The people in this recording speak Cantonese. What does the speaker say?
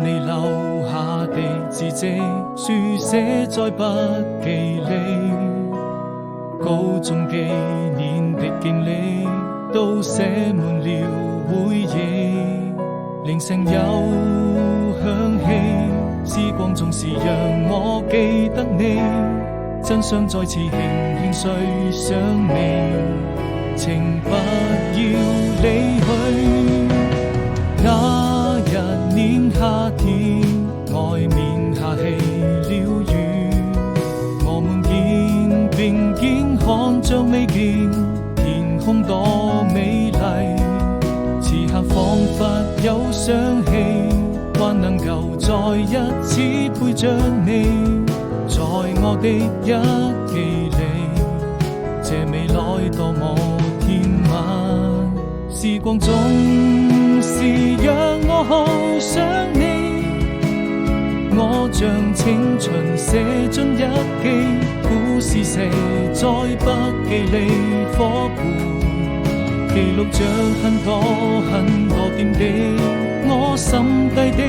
你留下的字跡，書寫在筆記裏。高中幾年的經歷，都寫滿了回憶。鈴聲又響起，時光總是讓我記得你。真想再次輕輕睡上你，請不要離去。那一年夏天，外面下起了雨，我們肩並肩看着未見天空多美麗。此刻彷彿有想起，還能夠再一次陪着你，在我的日記裏，這未來多麼甜蜜。時光總是讓我好想你，我將青春寫進日記，故事寫在筆記裏，夥伴記錄着很多很多點滴，我心底的